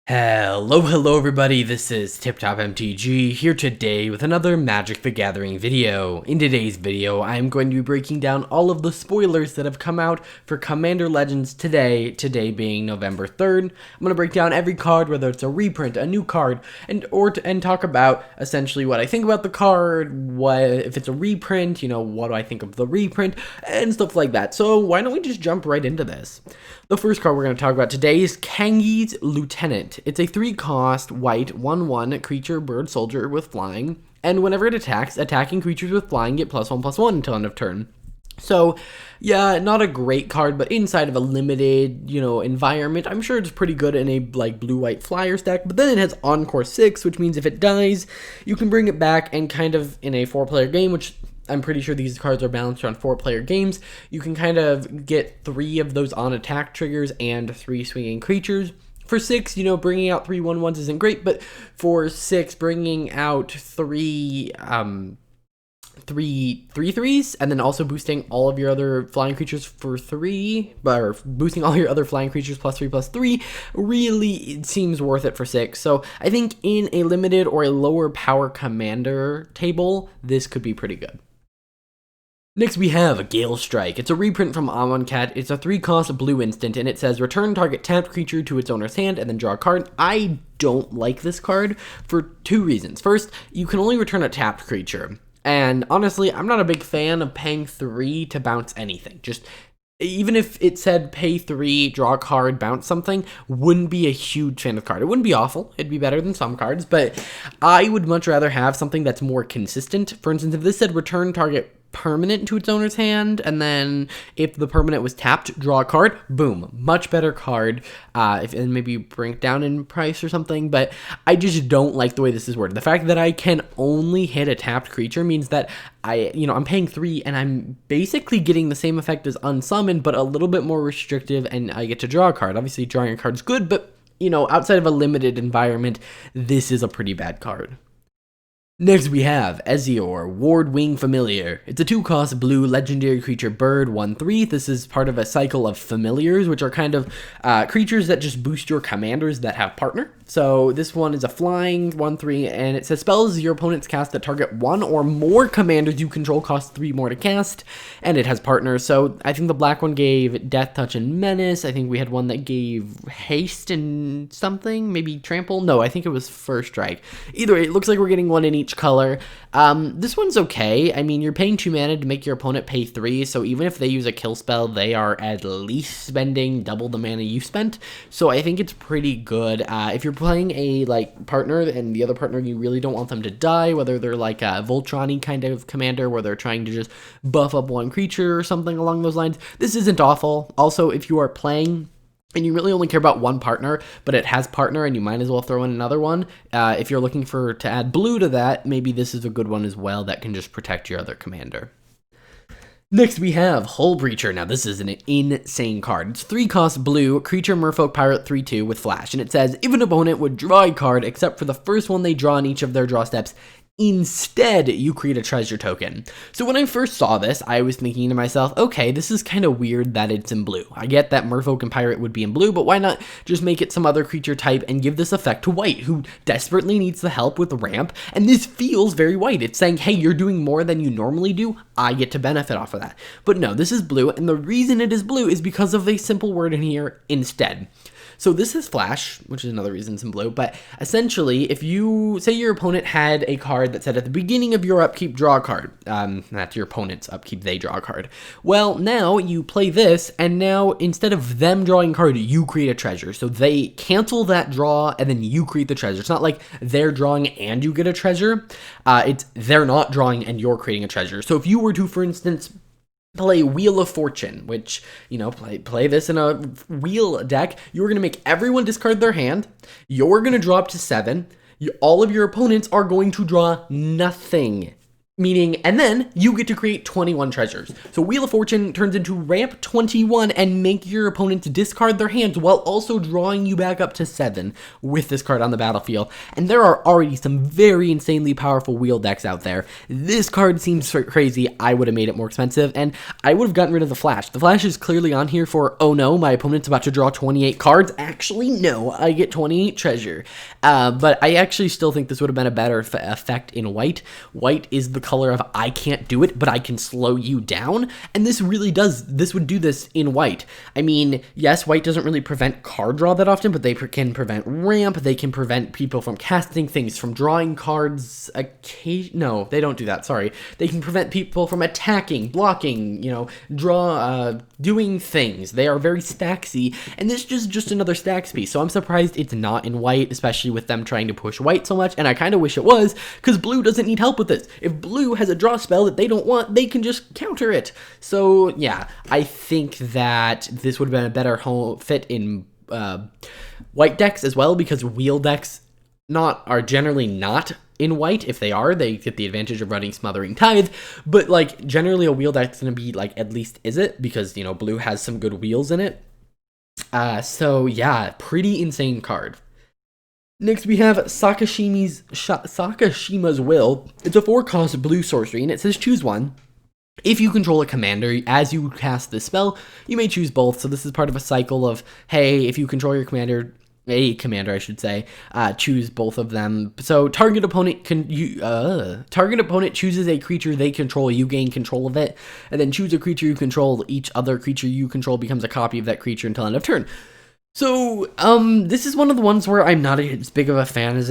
Hello everybody, this is Tip Top MTG here today with another Magic the Gathering video. In today's video, I'm going to be breaking down all of the spoilers that have come out for Commander Legends today being November 3rd. I'm going to break down every card, whether it's a reprint, a new card, and talk about essentially what I think about the card, if it's a reprint, what do I think of the reprint, and stuff like that. So why don't we just jump right into this? The first card we're going to talk about today is Kangas Lieutenant. It's a 3-cost white 1/1 creature bird soldier with flying, and whenever it attacks, attacking creatures with flying get +1/+1 until end of turn. So, yeah, not a great card, but inside of a limited, environment, I'm sure it's pretty good in a, blue-white flyer stack. But then it has Encore 6, which means if it dies, you can bring it back and kind of, in a 4-player game, which I'm pretty sure these cards are balanced around 4-player games, you can kind of get 3 of those on-attack triggers and 3 swinging creatures. For 6, bringing out 3 1/1s isn't great, but for 6, bringing out 3 3/3s, and then also boosting all of your other flying creatures for 3, or boosting all your other flying creatures +3/+3, really seems worth it for 6. So I think in a limited or a lower power commander table, this could be pretty good. Next we have a Gale Strike. It's a reprint from Amonkhet. It's a 3-cost blue instant, and it says return target tapped creature to its owner's hand and then draw a card. I don't like this card for 2 reasons. First, you can only return a tapped creature, and honestly, I'm not a big fan of paying 3 to bounce anything. Just even if it said pay 3, draw a card, bounce something, wouldn't be a huge fan of the card. It wouldn't be awful. It'd be better than some cards, but I would much rather have something that's more consistent. For instance, if this said return target permanent to its owner's hand, and then if the permanent was tapped, draw a card, boom, much better card, and maybe bring it down in price or something. But I just don't like the way this is worded. The fact that I can only hit a tapped creature means that I'm paying 3 and I'm basically getting the same effect as unsummoned, but a little bit more restrictive, and I get to draw a card. Obviously drawing a card is good, but outside of a limited environment, this is a pretty bad card. Next we have Izior, Ward Wing Familiar. It's a 2-cost blue legendary creature bird 1/3. This is part of a cycle of familiars, which are kind of creatures that just boost your commanders that have partner. So this one is a flying 1/3, and it says spells your opponents cast that target 1 or more commanders you control cost 3 more to cast, and it has partners. So I think the black one gave Death Touch and Menace. I think we had one that gave Haste and something, maybe Trample. No, I think it was First Strike. Either way, it looks like we're getting one in each color. This one's okay. I mean, you're paying 2 mana to make your opponent pay 3, so even if they use a kill spell, they are at least spending double the mana you spent. So I think it's pretty good. If you're playing a partner and the other partner, you really don't want them to die, whether they're like a Voltron-y kind of commander where they're trying to just buff up one creature or something along those lines, this isn't awful. Also, if you are playing and you really only care about one partner, but it has partner and you might as well throw in another one, if you're looking to add blue to that, maybe this is a good one as well that can just protect your other commander. Next we have Hull Breacher. Now this is an insane card. It's 3-cost blue, creature merfolk pirate 3/2 with flash, and it says if an opponent would draw a card except for the first one they draw in each of their draw steps, instead, you create a treasure token. So when I first saw this, I was thinking to myself, okay, this is kind of weird that it's in blue. I get that Merfolk and Pirate would be in blue, but why not just make it some other creature type and give this effect to white, who desperately needs the help with the ramp, and this feels very white. It's saying, hey, you're doing more than you normally do, I get to benefit off of that. But no, this is blue, and the reason it is blue is because of a simple word in here, instead. So this is flash, which is another reason it's in blue, but essentially, if you say your opponent had a card that said at the beginning of your upkeep, draw a card, that's your opponent's upkeep, they draw a card. Well, now you play this, and now instead of them drawing a card, you create a treasure. So they cancel that draw, and then you create the treasure. It's not like they're drawing and you get a treasure, it's they're not drawing and you're creating a treasure. So if you were to, for instance, play Wheel of Fortune, which, play this in a wheel deck, you're going to make everyone discard their hand, you're going to draw up to 7, all of your opponents are going to draw nothing. Meaning, and then you get to create 21 treasures. So Wheel of Fortune turns into ramp 21 and make your opponents discard their hands while also drawing you back up to 7 with this card on the battlefield. And there are already some very insanely powerful wheel decks out there. This card seems crazy. I would have made it more expensive, and I would have gotten rid of the Flash. The Flash is clearly on here for, oh no, my opponent's about to draw 28 cards. Actually, no, I get 28 treasure. But I actually still think this would have been a better effect in white. White is the color of I can't do it, but I can slow you down, and this really does, this would do this in white. I mean, yes, white doesn't really prevent card draw that often, but they can prevent ramp, they can prevent people from casting things, from drawing cards, no, they don't do that, sorry. They can prevent people from attacking, blocking, you know, doing things. They are very stacksy, and this is just another stacks piece, so I'm surprised it's not in white, especially with them trying to push white so much, and I kind of wish it was, because blue doesn't need help with this. If blue has a draw spell that they don't want, they can just counter it. So yeah, I think that this would have been a better fit in white decks as well, because wheel decks are generally not in white. If they are, they get the advantage of running Smothering Tithe, but like generally a wheel deck's gonna be like at least it, because you know blue has some good wheels in it. So yeah, pretty insane card. Next, we have Sakashima's Will. It's a 4-cost blue sorcery, and it says choose one. If you control a commander, as you cast this spell, you may choose both. So this is part of a cycle of, hey, if you control your commander, I should say, choose both of them. So target opponent chooses a creature they control, you gain control of it, and then choose a creature you control. Each other creature you control becomes a copy of that creature until end of turn. So, this is one of the ones where I'm not as big of a fan as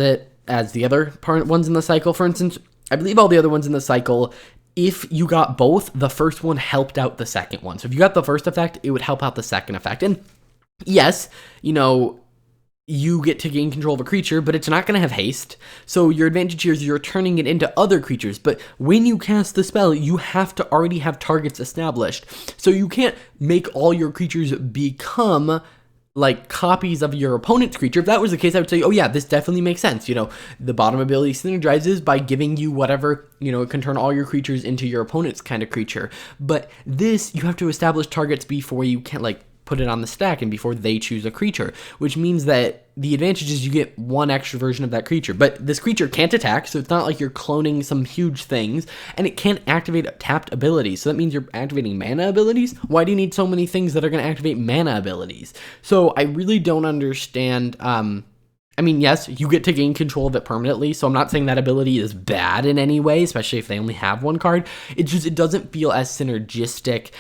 the other ones in the cycle. For instance, I believe all the other ones in the cycle, if you got both, the first one helped out the second one. So if you got the first effect, it would help out the second effect. And yes, you know, you get to gain control of a creature, but it's not going to have haste. So your advantage here is you're turning it into other creatures. But when you cast the spell, you have to already have targets established. So you can't make all your creatures become like copies of your opponent's creature. If that was the case, I would say, oh yeah, this definitely makes sense. You know, the bottom ability synergizes by giving you whatever, you know, it can turn all your creatures into your opponent's kind of creature. But this, you have to establish targets before you can like put it on the stack and before they choose a creature, which means that the advantage is you get one extra version of that creature. But this creature can't attack, so it's not like you're cloning some huge things, and it can't activate tapped abilities. So that means you're activating mana abilities? Why do you need so many things that are going to activate mana abilities? So I really don't understand. I mean, yes, you get to gain control of it permanently, so I'm not saying that ability is bad in any way, especially if they only have one card. It's just, it doesn't feel as synergistic,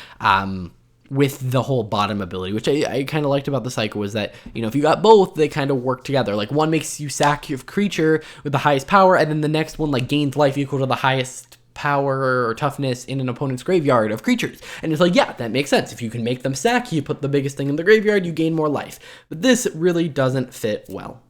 with the whole bottom ability, which I kind of liked about the cycle was that, you know, if you got both, they kind of work together. Like one makes you sack your creature with the highest power, and then the next one like gains life equal to the highest power or toughness in an opponent's graveyard of creatures. And it's like, yeah, that makes sense. If you can make them sack, you put the biggest thing in the graveyard, you gain more life. But this really doesn't fit well.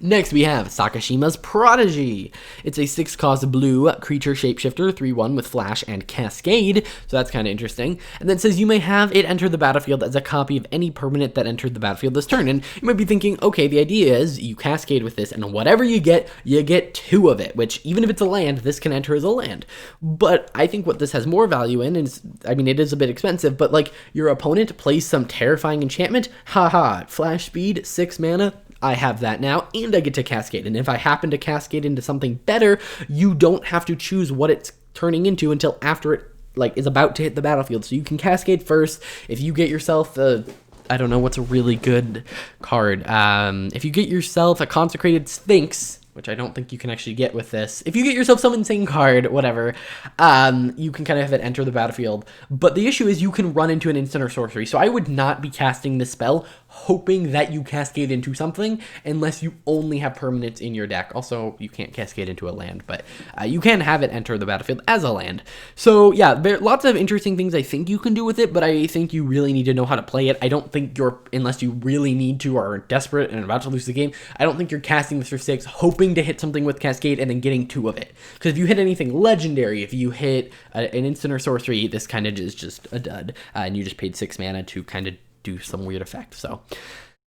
Next, we have Sakashimas Prodigy. It's a 6-cost blue creature shapeshifter, 3/1 with flash and cascade, so that's kind of interesting. And then it says you may have it enter the battlefield as a copy of any permanent that entered the battlefield this turn. And you might be thinking, okay, the idea is you cascade with this, and whatever you get 2 of it, which even if it's a land, this can enter as a land. But I think what this has more value in is, I mean, it is a bit expensive, but like your opponent plays some terrifying enchantment, haha, flash speed, 6 mana, I have that now, and I get to cascade. And if I happen to cascade into something better, you don't have to choose what it's turning into until after it like is about to hit the battlefield. So you can cascade first. If you get yourself I don't know what's a really good card. If you get yourself a Consecrated Sphinx, which I don't think you can actually get with this. If you get yourself some insane card, whatever, you can kind of have it enter the battlefield. But the issue is you can run into an instant or sorcery. So I would not be casting this spell hoping that you cascade into something unless you only have permanents in your deck. Also, you can't cascade into a land, but you can have it enter the battlefield as a land. So yeah, there are lots of interesting things I think you can do with it, but I think you really need to know how to play it. I don't think unless you really need to or are desperate and about to lose the game, I don't think you're casting this for 6, hoping to hit something with cascade and then getting 2 of it. Because if you hit anything legendary, if you hit an instant or sorcery, this kind of is just a dud, and you just paid 6 mana to kind of do some weird effect. So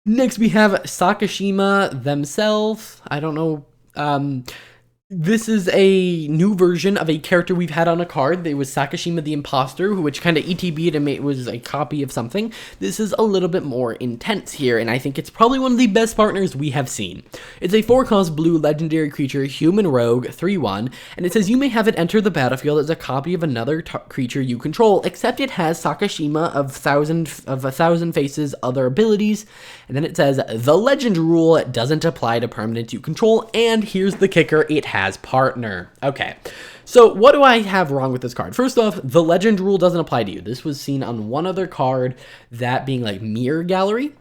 next we have Sakashima themselves. I don't know. This is a new version of a character we've had on a card. There was Sakashima the Imposter, which kind of ETB'd and was a copy of something. This is a little bit more intense here, and I think it's probably one of the best partners we have seen. It's a 4-cost blue legendary creature, human rogue, 3/1, and it says you may have it enter the battlefield as a copy of another creature you control, except it has Sakashima of a thousand faces, other abilities. And then it says the legend rule doesn't apply to permanents you control, and here's the kicker, it has partner. Okay, so what do I have wrong with this card? First off, the legend rule doesn't apply to you. This was seen on one other card, that being like Mirror Gallery,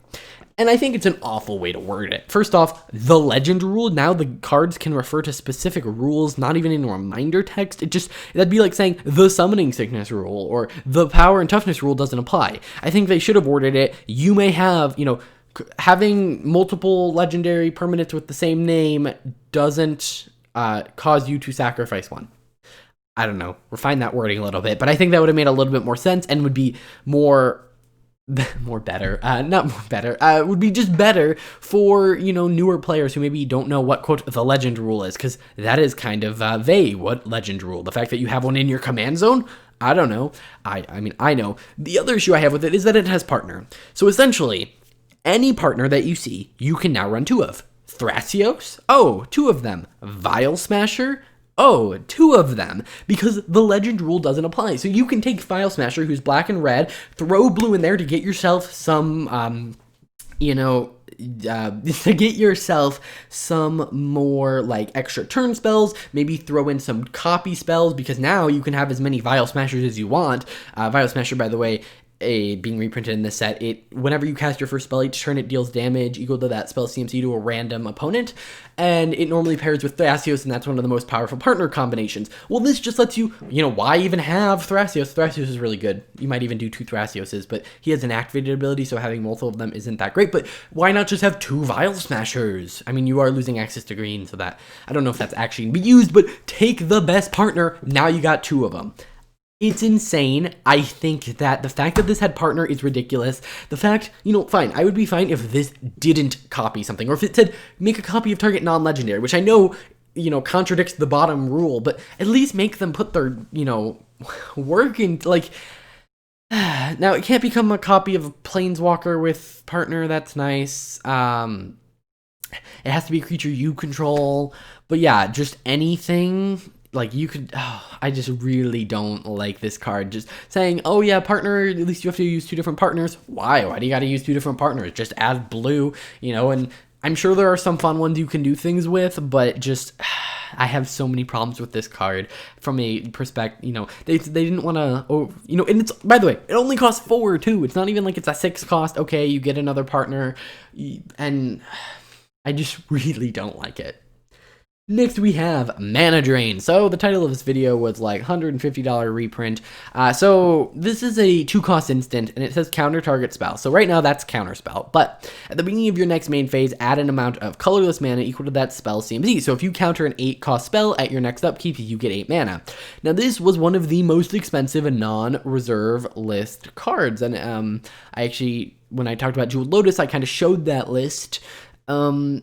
and I think it's an awful way to word it. First off, the legend rule, now the cards can refer to specific rules, not even in reminder text. That'd be like saying the summoning sickness rule or the power and toughness rule doesn't apply. I think they should have worded it, you may have, having multiple legendary permanents with the same name doesn't cause you to sacrifice one. I don't know, refine that wording a little bit, but I think that would have made a little bit more sense and would be would be just better for, newer players who maybe don't know what, quote, the legend rule is, because that is kind of vague. What legend rule? The fact that you have one in your command zone? I don't know. I mean, I know. The other issue I have with it is that it has partner. So essentially, any partner that you see, you can now run 2 of. Thrasios? Oh, 2 of them. Vial Smasher? Oh, 2 of them. Because the legend rule doesn't apply. So you can take Vial Smasher, who's black and red, throw blue in there to get yourself some, some more like extra turn spells, maybe throw in some copy spells, because now you can have as many Vial Smashers as you want. Vial Smasher, by the way, being reprinted in this set, whenever you cast your first spell, each turn it deals damage equal to that spell CMC to a random opponent, and it normally pairs with Thrasios, and that's one of the most powerful partner combinations. Well, this just lets you, why even have Thrasios? Thrasios is really good. You might even do 2 Thrasioses, but he has an activated ability, so having multiple of them isn't that great, but why not just have 2 Vial Smashers? I mean, you are losing access to green, so that, I don't know if that's actually going to be used, but take the best partner, now you got 2 of them. It's insane. I think that the fact that this had partner is ridiculous. The fact, fine, I would be fine if this didn't copy something, or if it said, make a copy of target non-legendary, which I know, contradicts the bottom rule, but at least make them put their, work in, now it can't become a copy of a Planeswalker with partner, that's nice. It has to be a creature you control, but yeah, just anything. You could, I just really don't like this card. Just saying, oh yeah, partner, at least you have to use 2 different partners. Why? Why do you got to use 2 different partners? Just add blue, and I'm sure there are some fun ones you can do things with, but just, I have so many problems with this card from a perspective, they didn't want to, and it's, by the way, it only costs 4 too. It's not even like it's a 6 cost, okay, you get another partner, and I just really don't like it. Next, we have Mana Drain. So the title of this video was like $150 reprint. So this is a 2-cost instant, and it says counter target spell. So right now that's counter spell. But at the beginning of your next main phase, add an amount of colorless mana equal to that spell CMC. So if you counter an 8-cost spell at your next upkeep, you get 8 mana. Now this was one of the most expensive non-reserve list cards, and I actually, when I talked about Jeweled Lotus, I kind of showed that list. And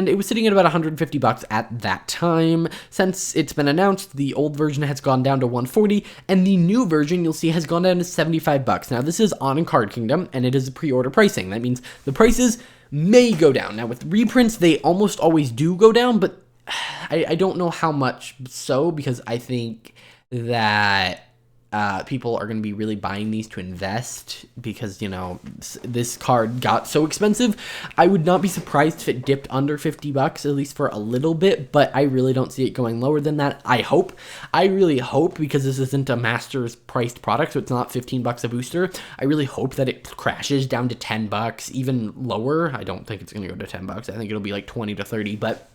it was sitting at about $150 at that time. Since it's been announced, the old version has gone down to $140, and the new version, you'll see, has gone down to $75. Now, this is on Card Kingdom, and it is pre-order pricing. That means the prices may go down. Now, with reprints, they almost always do go down, but I don't know how much so, because I think that people are going to be really buying these to invest because, this card got so expensive. I would not be surprised if it dipped under $50, at least for a little bit, but I really don't see it going lower than that. I really hope, because this isn't a master's priced product, so it's not $15 a booster. I really hope that it crashes down to $10, even lower. I don't think it's going to go to $10. I think it'll be like 20 to 30, but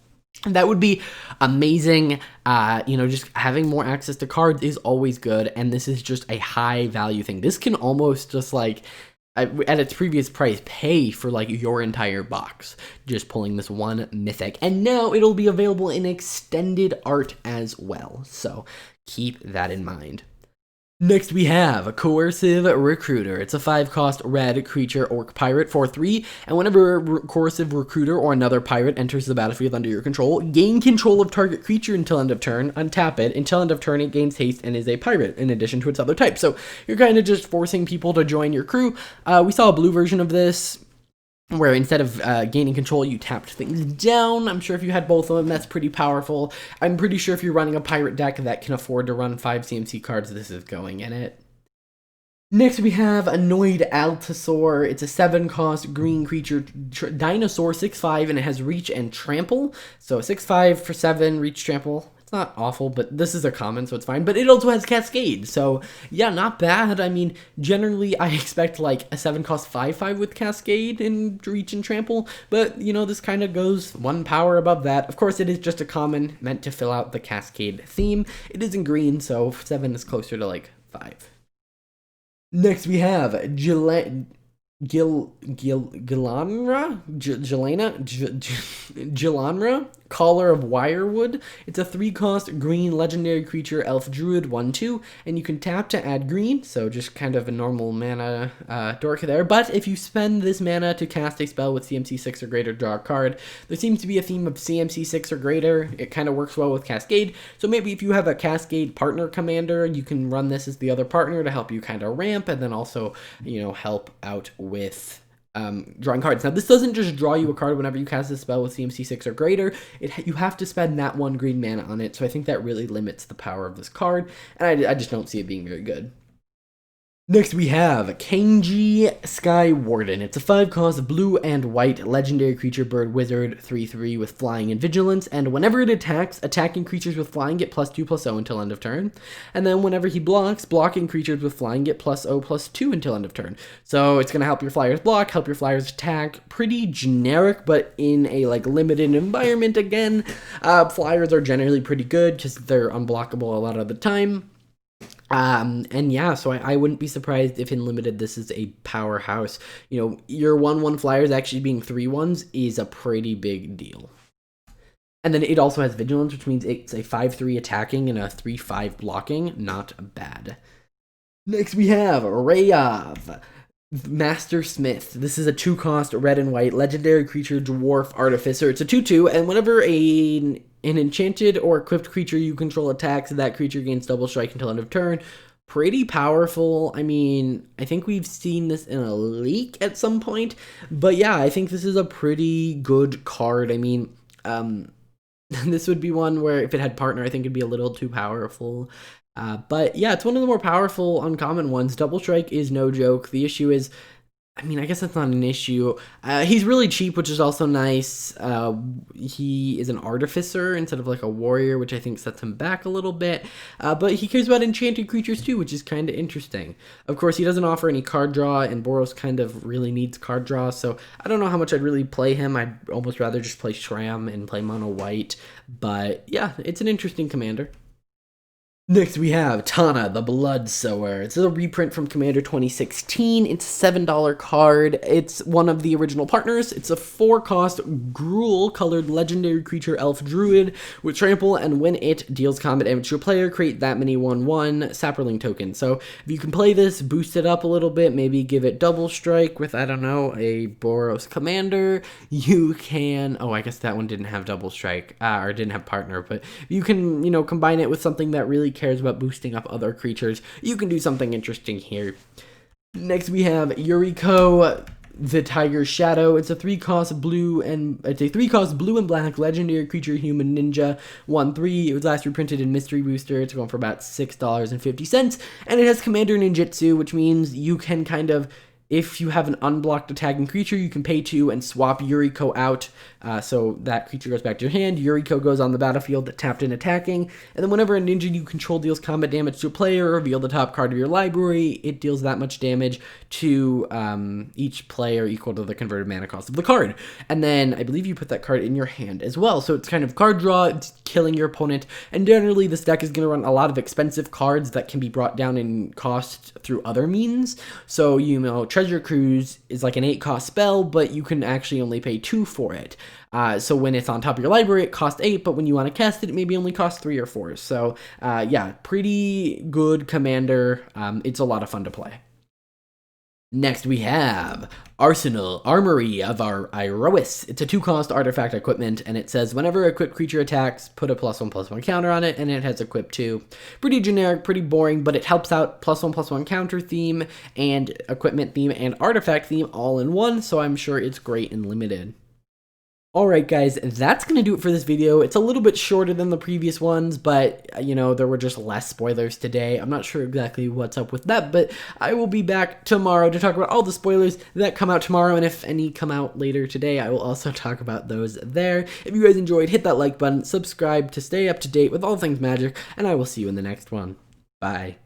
that would be amazing. Just having more access to cards is always good, and this is just a high value thing. This can almost just at its previous price, pay for your entire box, just pulling this one mythic. And now it'll be available in extended art as well, so keep that in mind. Next we have a Coercive Recruiter. It's a 5-cost red creature orc pirate for 3, and whenever a Coercive Recruiter or another pirate enters the battlefield under your control, gain control of target creature until end of turn, untap it. Until end of turn, it gains haste and is a pirate, in addition to its other type. So you're kind of just forcing people to join your crew. We saw a blue version of this, where instead of gaining control, you tapped things down. I'm sure if you had both of them, that's pretty powerful. I'm pretty sure if you're running a pirate deck that can afford to run 5 CMC cards, this is going in it. Next, we have Annoyed Altosaur. It's a 7-cost green creature dinosaur, 6/5, and it has reach and trample. So 6/5 for 7, reach, trample. It's not awful, but this is a common, so it's fine. But it also has Cascade, so yeah, not bad. I mean, generally, I expect like a 7-cost 5/5 with Cascade and Reach and Trample, but you know, this kind of goes 1 power above that. Of course, it is just a common, meant to fill out the Cascade theme. It is in green, so 7 is closer to like 5. Next, we have Gilgalandra, Caller of Wirewood. It's a 3-cost green legendary creature elf druid 1/2, and you can tap to add green, so just kind of a normal mana dork there. But if you spend this mana to cast a spell with CMC 6 or greater, draw a card. There seems to be a theme of CMC 6 or greater. It kind of works well with Cascade, so maybe if you have a Cascade partner commander, you can run this as the other partner to help you kind of ramp, and then also, you know, help out with drawing cards. Now, this doesn't just draw you a card whenever you cast a spell with CMC 6 or greater. You have to spend that 1 green mana on it, so I think that really limits the power of this card, and I just don't see it being very good. Next, we have Kangas Sky Warden. It's a 5-cost blue and white legendary creature bird wizard 3/3 with flying and vigilance, and whenever it attacks, attacking creatures with flying get +2/+0 until end of turn, and then whenever he blocks, blocking creatures with flying get +0/+2 until end of turn. So it's going to help your flyers block, help your flyers attack. Pretty generic, but in a like limited environment again. Flyers are generally pretty good because they're unblockable a lot of the time. And yeah, so I wouldn't be surprised if in limited this is a powerhouse. You know, your 1/1 flyers actually being 3/1s is a pretty big deal. And then it also has vigilance, which means it's a 5/3 attacking and a 3/5 blocking. Not bad. Next we have Rayov Master Smith. This is a 2-cost red and white legendary creature dwarf artificer. It's a 2/2, and whenever an enchanted or equipped creature you control attacks, that creature gains double strike until end of turn. Pretty powerful. I mean, I think we've seen this in a leak at some point, but yeah, I think this is a pretty good card. I mean, this would be one where if it had partner, I think it'd be a little too powerful. But yeah, it's one of the more powerful uncommon ones. Double strike is no joke. The issue is, I mean, I guess that's not an issue. He's really cheap, which is also nice. He is an artificer instead of like a warrior, which I think sets him back a little bit. But he cares about enchanted creatures too, which is kind of interesting. Of course, he doesn't offer any card draw, and Boros kind of really needs card draw, so I don't know how much I'd really play him. I'd almost rather just play Shram and play mono white. But yeah, it's an interesting commander. Next, we have Tana, the Blood Sower. It's a reprint from Commander 2016. It's a $7 card. It's one of the original partners. It's a 4-cost gruel-colored legendary creature elf druid with trample, and when it deals combat damage to a player, create that many 1/1 sapperling tokens. So if you can play this, boost it up a little bit, maybe give it double strike with, I don't know, a Boros commander. You can, oh, I guess that one didn't have double strike, or didn't have partner, but you can, you know, combine it with something that really cares about boosting up other creatures. You can do something interesting here. Next we have Yuriko, the Tiger's Shadow. It's a 3-cost blue and black legendary creature human ninja 1/3. It was last reprinted in Mystery Booster. It's going for about $6.50, and it has Commander Ninjutsu, which means you can kind of, if you have an unblocked attacking creature, you can pay 2 and swap Yuriko out, so that creature goes back to your hand. Yuriko goes on the battlefield tapped and attacking, and then whenever a ninja you control deals combat damage to a player, reveal the top card of your library. It deals that much damage to each player equal to the converted mana cost of the card. And then I believe you put that card in your hand as well, so it's kind of card draw, it's killing your opponent, and generally this deck is going to run a lot of expensive cards that can be brought down in cost through other means. So, you know, Treasure Cruise is like an 8-cost spell, but you can actually only pay 2 for it. So when it's on top of your library, it costs 8, but when you want to cast it, it maybe only costs 3 or 4. So yeah, pretty good commander. It's a lot of fun to play. Next we have Armory of our Iros. It's a 2-cost artifact equipment, and it says whenever a equipped creature attacks, put a +1/+1 counter on it, and it has equip 2. Pretty generic, pretty boring, but it helps out +1/+1 counter theme, and equipment theme, and artifact theme all in one, so I'm sure it's great in limited. Alright guys, that's going to do it for this video. It's a little bit shorter than the previous ones, but, you know, there were just less spoilers today. I'm not sure exactly what's up with that, but I will be back tomorrow to talk about all the spoilers that come out tomorrow, and if any come out later today, I will also talk about those there. If you guys enjoyed, hit that like button, subscribe to stay up to date with all things Magic, and I will see you in the next one. Bye.